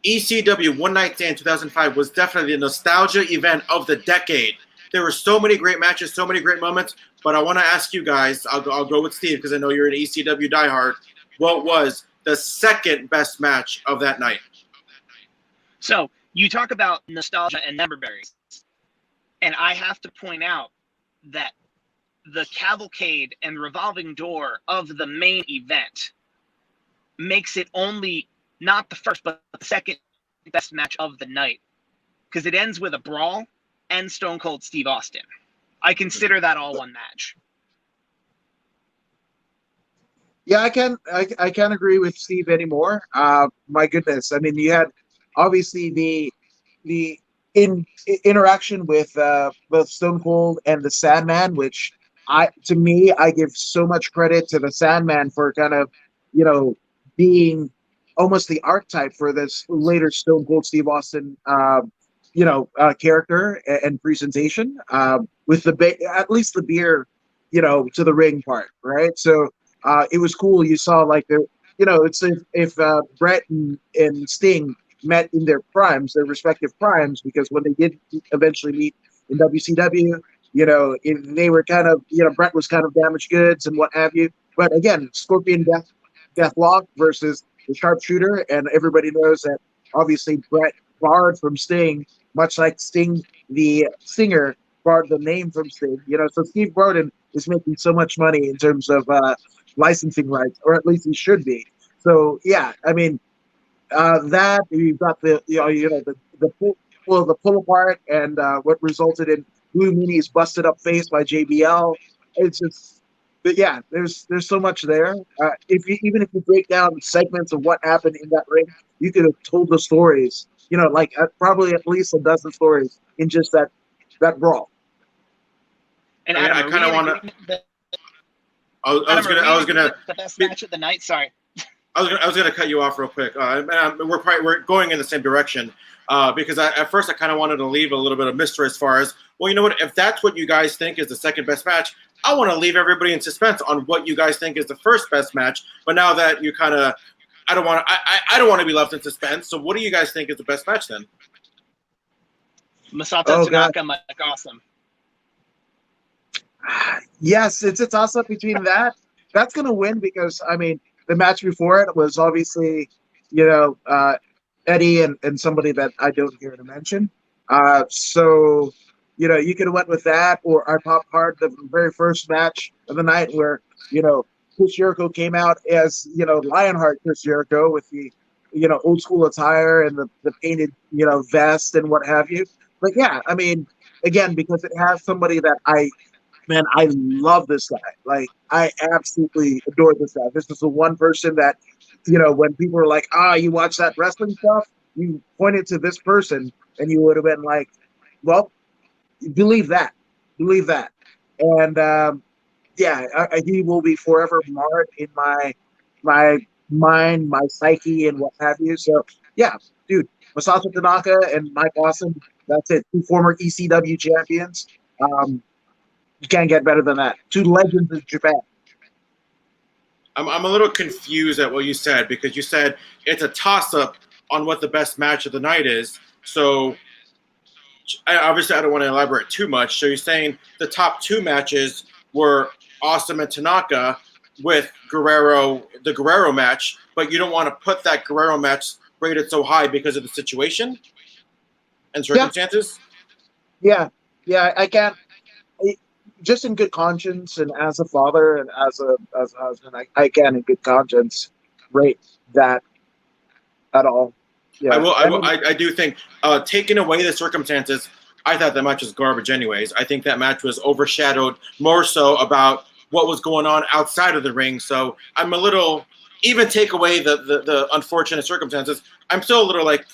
ECW One Night Stand 2005 was definitely the nostalgia event of the decade. There were so many great matches, so many great moments, but I want to ask you guys, I'll go with Steve because I know you're an ECW diehard. What was the second best match of that night? So you talk about nostalgia and number berries, and I have to point out that the cavalcade and revolving door of the main event makes it only not the first, but the second best match of the night, because it ends with a brawl and Stone Cold Steve Austin. I consider that all one match. Yeah, I can't agree with Steve anymore. My goodness, I mean, you had obviously the interaction with both Stone Cold and the Sandman, which I give so much credit to the Sandman for kind of being almost the archetype for this later Stone Cold Steve Austin character and presentation with at least the beer to the ring part, right? So it was cool. You saw like it's if Brett and Sting met in their primes, their respective primes, because when they did eventually meet in WCW, they were kind of, Brett was kind of damaged goods and what have you. But again, Scorpion Deathlock versus the Sharpshooter, and everybody knows that obviously Brett borrowed from Sting, much like Sting, the singer, borrowed the name from Sting. So Steve Broden is making so much money in terms of licensing rights, or at least he should be. So yeah, I mean, that you've got the pull apart and what resulted in Blue Meanie's busted up face by JBL. It's just, but yeah, there's so much there. Even if you break down segments of what happened in that ring, you could have told the stories. Probably at least a dozen stories in just that brawl. And Adam, I kind of want to. I was gonna the best match of the night. Sorry. I was gonna cut you off real quick. We're going in the same direction because at first I kind of wanted to leave a little bit of mystery as far as, well, you know what? If that's what you guys think is the second best match, I want to leave everybody in suspense on what you guys think is the first best match. But now that you kind of, I don't want to be left in suspense. So what do you guys think is the best match then? Masato Tanaka, Mike Awesome. Yes, it's a toss-up between that. That's going to win because, I mean, the match before it was obviously, Eddie and somebody that I don't care to mention. So, you could have went with that, or I popped hard the very first match of the night where, Chris Jericho came out as, Lionheart Chris Jericho with the, old school attire and the painted, vest and what have you. But yeah, I mean, again, because it has somebody that I love this guy. Like, I absolutely adore this guy. This is the one person that, when people are like, you watch that wrestling stuff, you pointed to this person and you would have been like, well, believe that. And, he will be forever marred in my mind, my psyche, and what have you. So, yeah, dude, Masato Tanaka and Mike Awesome, that's it. 2 former ECW champions. You can't get better than that. 2 legends of Japan. I'm a little confused at what you said because you said it's a toss-up on what the best match of the night is. So obviously I don't want to elaborate too much. So you're saying the top 2 matches were Awesome and Tanaka with the Guerrero match, but you don't want to put that Guerrero match rated so high because of the situation and circumstances? Yeah, I can't. Just in good conscience and as a father and as a husband, I can in good conscience rate that at all. Yeah. I do think taking away the circumstances, I thought that match was garbage anyways. I think that match was overshadowed more so about what was going on outside of the ring. So I'm a little, even take away the unfortunate circumstances, I'm still a little like,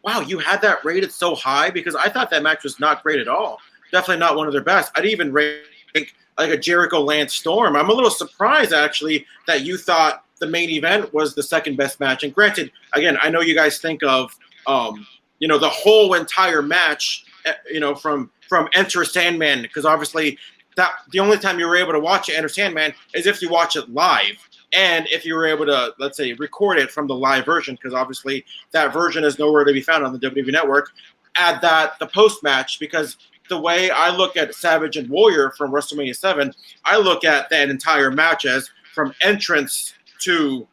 wow, you had that rated so high? Because I thought that match was not great at all. Definitely not one of their best. I'd even rate like a Jericho Lance Storm. I'm a little surprised actually that you thought the main event was the second best match. And granted, again, I know you guys think of the whole entire match, from Enter Sandman, because obviously that the only time you were able to watch Enter Sandman is if you watch it live. And if you were able to, let's say, record it from the live version, because obviously that version is nowhere to be found on the WWE Network, add that the post-match, because the way I look at Savage and Warrior from WrestleMania 7, I look at that entire match as from entrance to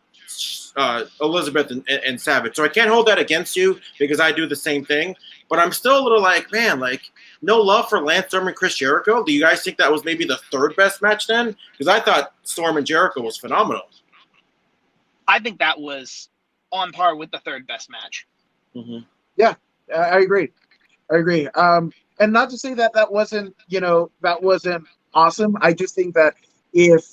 Elizabeth and Savage. So I can't hold that against you because I do the same thing. But I'm still a little like, man, like, no love for Lance Storm and Chris Jericho? Do you guys think that was maybe the third best match then? Because I thought Storm and Jericho was phenomenal. I think that was on par with the third best match. Mm-hmm. Yeah, I agree. And not to say that wasn't, that wasn't awesome. I just think that if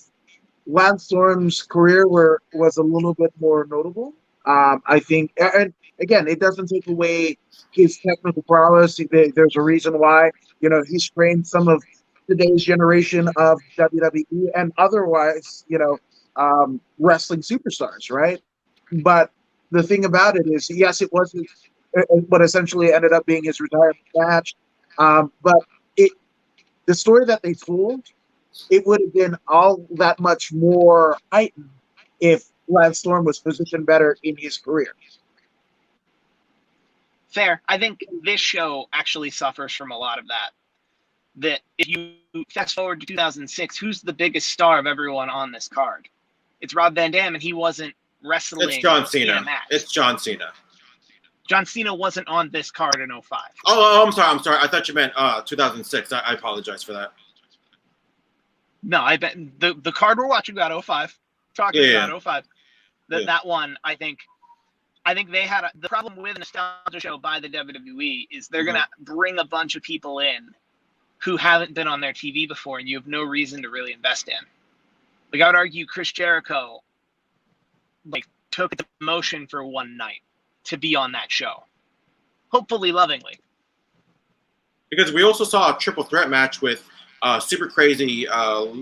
Lance Storm's career was a little bit more notable, I think, and again, it doesn't take away his technical prowess. There's a reason why, he's trained some of today's generation of WWE and otherwise, wrestling superstars, right? But the thing about it is, yes, it was what essentially ended up being his retirement match. But the story that they told, it would have been all that much more heightened if Lance Storm was positioned better in his career. Fair. I think this show actually suffers from a lot of that. That if you fast forward to 2006, who's the biggest star of everyone on this card? It's Rob Van Dam, and he wasn't wrestling. It's John Cena. In a match. It's John Cena. John Cena wasn't on this card in 05. Oh, I'm sorry. I thought you meant 2006. I apologize for that. No, I bet the card we're watching about 05. Talking about 05. That one, I think they had the problem with a nostalgia show by the WWE is they're gonna bring a bunch of people in who haven't been on their TV before, and you have no reason to really invest in. Like, I would argue Chris Jericho took the motion for one night to be on that show, hopefully lovingly. Because we also saw a triple threat match with Super Crazy,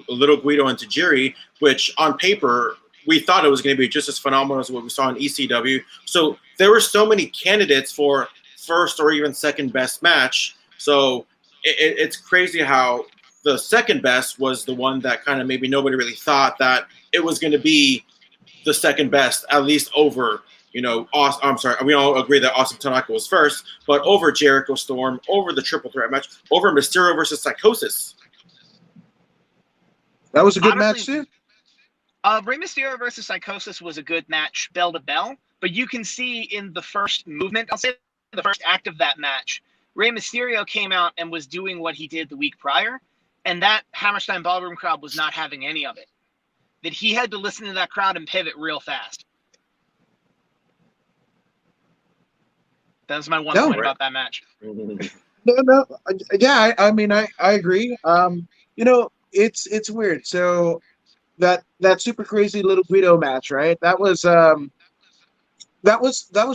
Little Guido, and Tajiri, which on paper we thought it was going to be just as phenomenal as what we saw in ECW. So there were so many candidates for first or even second best match. So it's crazy how the second best was the one that kind of maybe nobody really thought that it was going to be the second best, at least over, I'm sorry, we all agree that Awesome Tanaka was first, but over Jericho Storm, over the triple threat match, over Mysterio versus Psychosis. That was a good match too. Rey Mysterio versus Psychosis was a good match, bell to bell, but you can see in the first movement, I'll say the first act of that match, Rey Mysterio came out and was doing what he did the week prior, and that Hammerstein Ballroom crowd was not having any of it. That he had to listen to that crowd and pivot real fast. That was my one point about that match. No. Yeah, I mean, I agree. It's weird. So that Super Crazy Little Guido match, right? That was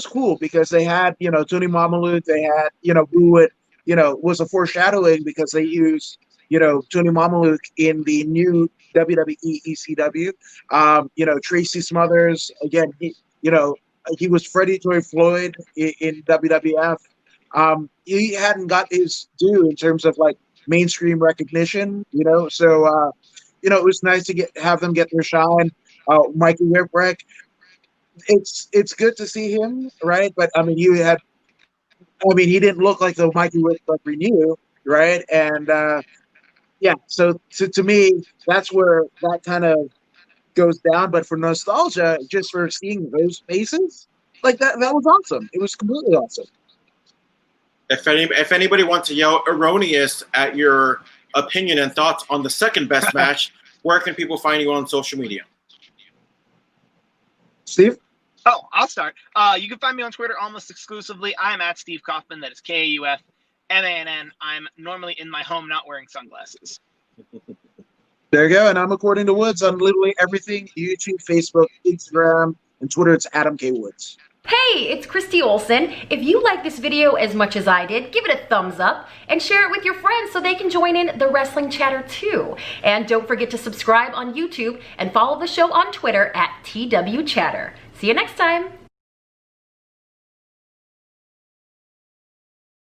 cool because they had, Tony Mamaluke, they had, who would, was a foreshadowing because they used, Tony Mamaluke in the new WWE ECW. Tracy Smothers, again, he was Freddie Joy Floyd in WWF. He hadn't got his due in terms of mainstream recognition, so it was nice to have them get their shine. Mikey Whipwreck, it's good to see him, right? But I mean, he didn't look like the Mikey Whipwreck we knew, right? And so to me, that's where that kind of goes down. But for nostalgia, just for seeing those faces, that was awesome. It was completely awesome. If anybody wants to yell erroneous at your opinion and thoughts on the second best match, where can people find you on social media? Steve? Oh, I'll start. You can find me on Twitter almost exclusively. I am at Steve Kaufmann. That is KAUFMANN. I'm normally in my home not wearing sunglasses. There you go. And I'm According to Woods on literally everything: YouTube, Facebook, Instagram, and Twitter. It's Adam K. Woods. Hey, it's Christy Olson. If you like this video as much as I did, give it a thumbs up and share it with your friends so they can join in the wrestling chatter too. And don't forget to subscribe on YouTube and follow the show on Twitter at TW Chatter. See you next time.